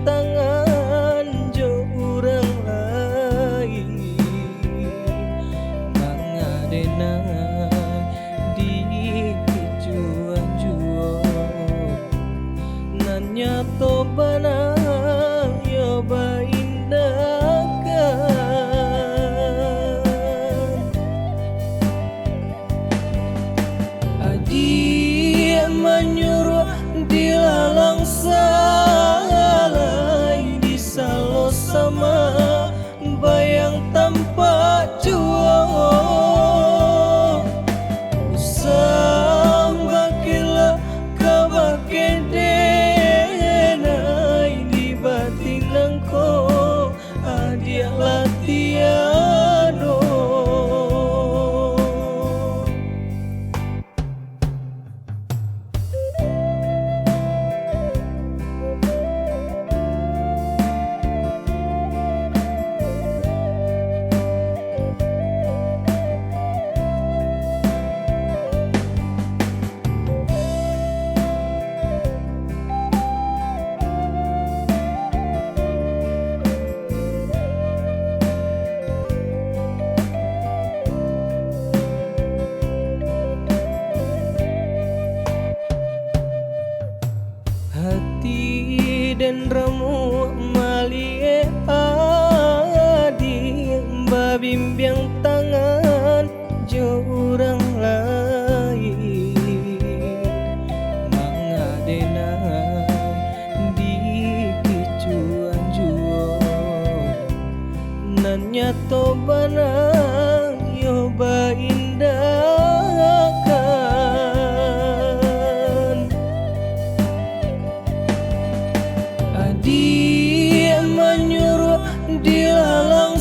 tangan jo urang lain mangadena di kicuan juo nanya to bana yo baindakan adi menyuruh dilalang salai disalo sama bayang tanpa juang sambakila kabakendenai di batin nangko adia latiano hati dan ramu malie adi babimbiang tangan jo urang lain mangadena di kicuan juo nanya to bana yo baindakan dia menyuruh dilalang